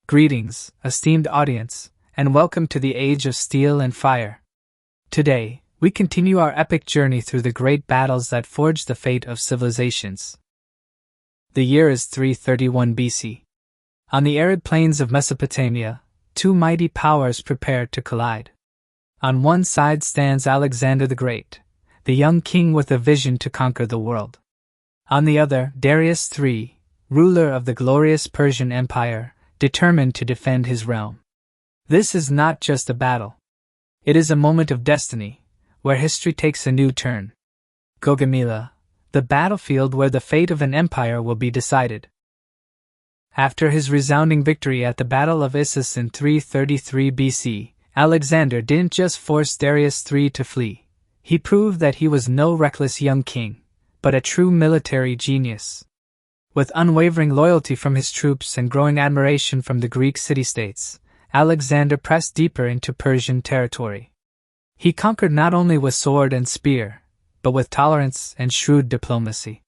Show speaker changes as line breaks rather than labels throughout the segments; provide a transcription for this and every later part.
Greetings, esteemed audience, and welcome to the Age of Steel and Fire. Today, we continue our epic journey through the great battles that forged the fate of civilizations. The year is 331 BC. On the arid plains of Mesopotamia, two mighty powers prepare to collide. On one side stands Alexander the Great, the young king with a vision to conquer the world. On the other, Darius III, ruler of the glorious Persian Empire, determined to defend his realm. This is not just a battle. It is a moment of destiny, where history takes a new turn. Gaugamela, the battlefield where the fate of an empire will be decided. After his resounding victory at the Battle of Issus in 333 BC, Alexander didn't just force Darius III to flee. He proved that he was no reckless young king, but a true military genius. With unwavering loyalty from his troops and growing admiration from the Greek city-states, Alexander pressed deeper into Persian territory. He conquered not only with sword and spear, but with tolerance and shrewd diplomacy.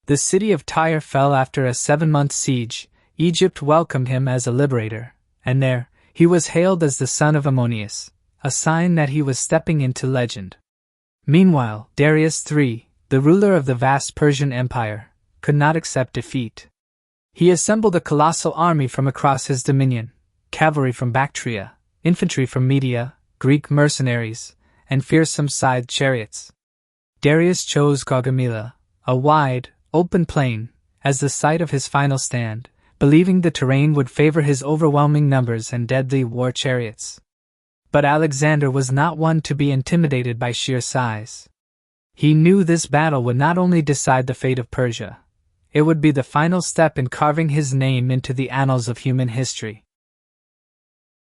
The city of Tyre fell after a 7-month siege. Egypt welcomed him as a liberator, and there, he was hailed as the son of Ammonius, a sign that he was stepping into legend. Meanwhile, Darius III, the ruler of the vast Persian Empire, could not accept defeat. He assembled a colossal army from across his dominion, cavalry from Bactria, infantry from Media, Greek mercenaries, and fearsome scythed chariots. Darius chose Gaugamela, a wide, open plain, as the site of his final stand, believing the terrain would favor his overwhelming numbers and deadly war chariots. But Alexander was not one to be intimidated by sheer size. He knew this battle would not only decide the fate of Persia, it would be the final step in carving his name into the annals of human history.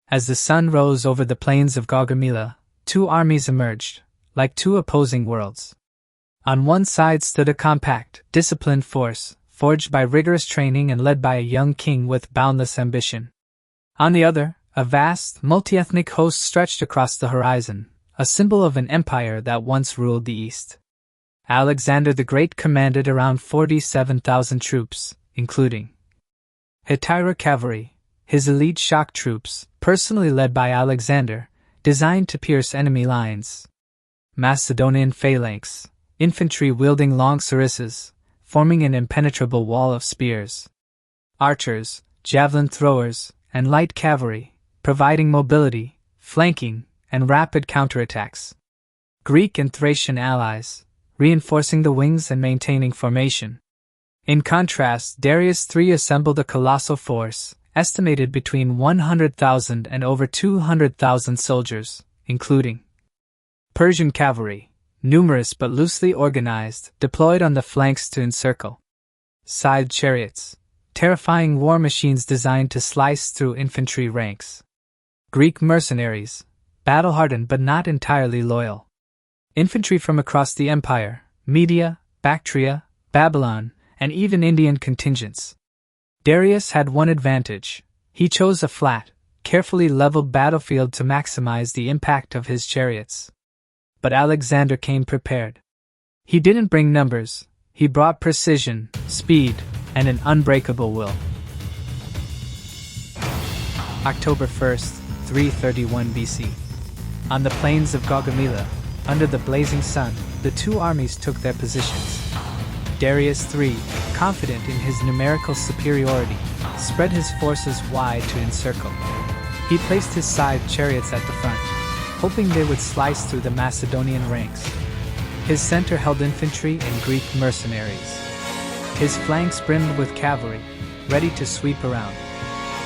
As the sun rose over the plains of Gaugamela, two armies emerged, like two opposing worlds. On one side stood a compact, disciplined force, forged by rigorous training and led by a young king with boundless ambition. On the other, a vast, multi-ethnic host stretched across the horizon, a symbol of an empire that once ruled the East. Alexander the Great commanded around 47,000 troops, including Hetaira cavalry, his elite shock troops, personally led by Alexander, designed to pierce enemy lines. Macedonian phalanx, infantry wielding long sarissas, forming an impenetrable wall of spears. Archers, javelin throwers, and light cavalry, providing mobility, flanking, and rapid counterattacks. Greek and Thracian allies, reinforcing the wings and maintaining formation. In contrast, Darius III assembled a colossal force, estimated between 100,000 and over 200,000 soldiers, including Persian cavalry, numerous but loosely organized, deployed on the flanks to encircle. Scythed chariots, terrifying war machines designed to slice through infantry ranks. Greek mercenaries, battle-hardened but not entirely loyal. Infantry from across the empire, Media, Bactria, Babylon, and even Indian contingents. Darius had one advantage. He chose a flat, carefully leveled battlefield to maximize the impact of his chariots. But Alexander came prepared. He didn't bring numbers, he brought precision, speed, and an unbreakable will. October 1st, 331 BC. On the plains of Gaugamela, under the blazing sun, the two armies took their positions. Darius III, confident in his numerical superiority, spread his forces wide to encircle. He placed his scythed chariots at the front, hoping they would slice through the Macedonian ranks. His center held infantry and Greek mercenaries. His flanks brimmed with cavalry, ready to sweep around.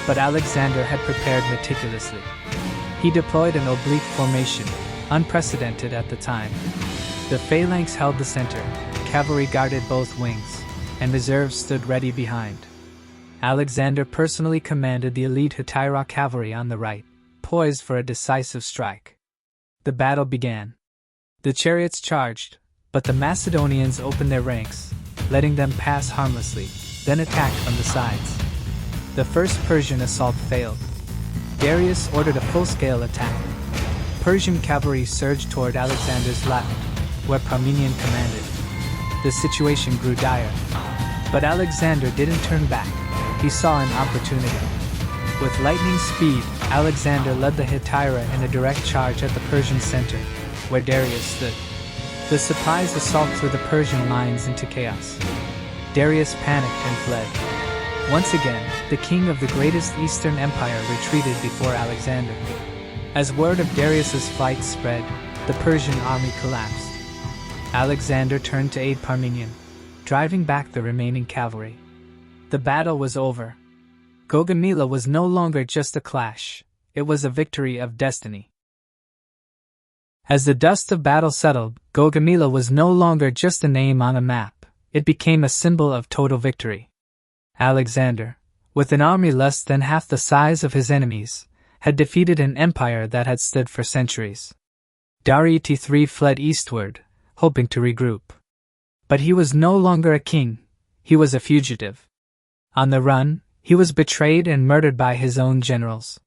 But Alexander had prepared meticulously. He deployed an oblique formation, unprecedented at the time. The phalanx held the center, cavalry guarded both wings, and reserves stood ready behind. Alexander personally commanded the elite Hetaira cavalry on the right, poised for a decisive strike. The battle began. The chariots charged, but the Macedonians opened their ranks, letting them pass harmlessly, then attacked from the sides. The first Persian assault failed. Darius ordered a full-scale attack. Persian cavalry surged toward Alexander's left, where Parmenion commanded. The situation grew dire. But Alexander didn't turn back. He saw an opportunity. With lightning speed, Alexander led the Hetaira in a direct charge at the Persian center, where Darius stood. The surprise assault threw the Persian lines into chaos. Darius panicked and fled. Once again, the king of the greatest Eastern Empire retreated before Alexander. As word of Darius's flight spread, the Persian army collapsed. Alexander turned to aid Parmenion, driving back the remaining cavalry. The battle was over. Gaugamela was no longer just a clash, it was a victory of destiny. As the dust of battle settled, Gaugamela was no longer just a name on a map, it became a symbol of total victory. Alexander, with an army less than half the size of his enemies, had defeated an empire that had stood for centuries. Darius III fled eastward, hoping to regroup. But he was no longer a king, he was a fugitive. On the run, he was betrayed and murdered by his own generals.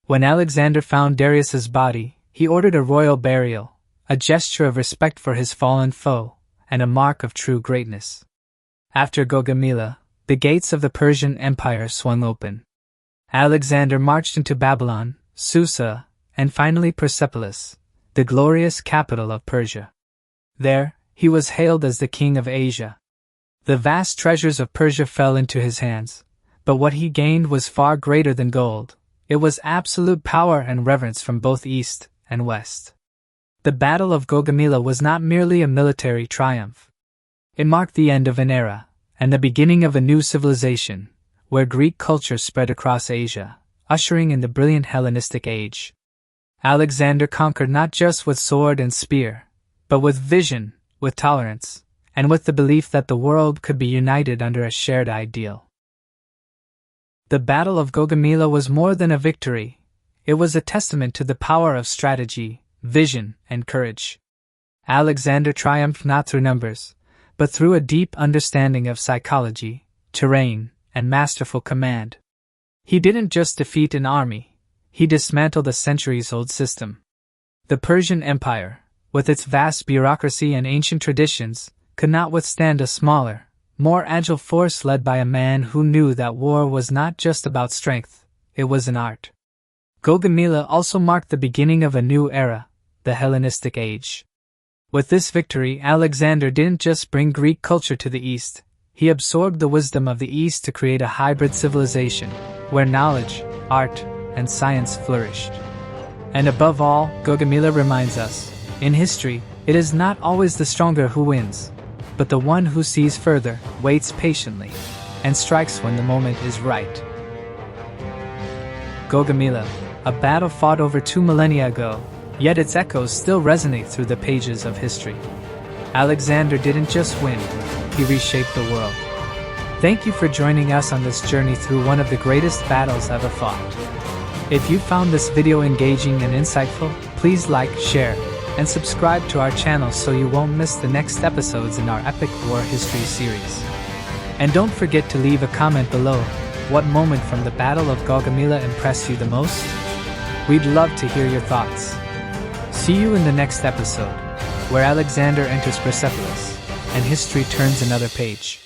When Alexander found Darius's body, he ordered a royal burial, a gesture of respect for his fallen foe, and a mark of true greatness. After Gaugamela, the gates of the Persian Empire swung open. Alexander marched into Babylon, Susa, and finally Persepolis, the glorious capital of Persia. There, he was hailed as the king of Asia. The vast treasures of Persia fell into his hands, but what he gained was far greater than gold. It was absolute power and reverence from both east and west. The Battle of Gaugamela was not merely a military triumph. It marked the end of an era, and the beginning of a new civilization, where Greek culture spread across Asia, ushering in the brilliant Hellenistic Age. Alexander conquered not just with sword and spear, but with vision, with tolerance, and with the belief that the world could be united under a shared ideal. The Battle of Gaugamela was more than a victory, it was a testament to the power of strategy, vision, and courage. Alexander triumphed not through numbers, but through a deep understanding of psychology, terrain, and masterful command. He didn't just defeat an army, he dismantled a centuries-old system. The Persian Empire, with its vast bureaucracy and ancient traditions, could not withstand a smaller, more agile force led by a man who knew that war was not just about strength, it was an art. Gaugamela also marked the beginning of a new era, the Hellenistic Age. With this victory, Alexander didn't just bring Greek culture to the East, he absorbed the wisdom of the East to create a hybrid civilization, where knowledge, art, and science flourished. And above all, Gaugamela reminds us, in history, it is not always the stronger who wins, but the one who sees further, waits patiently, and strikes when the moment is right. Gaugamela, a battle fought over 2 millennia ago, yet its echoes still resonate through the pages of history. Alexander didn't just win, he reshaped the world. Thank you for joining us on this journey through one of the greatest battles ever fought. If you found this video engaging and insightful, please like, share, and subscribe to our channel so you won't miss the next episodes in our Epic War History series. And don't forget to leave a comment below. What moment from the Battle of Gaugamela impressed you the most? We'd love to hear your thoughts. See you in the next episode, where Alexander enters Persepolis, and history turns another page.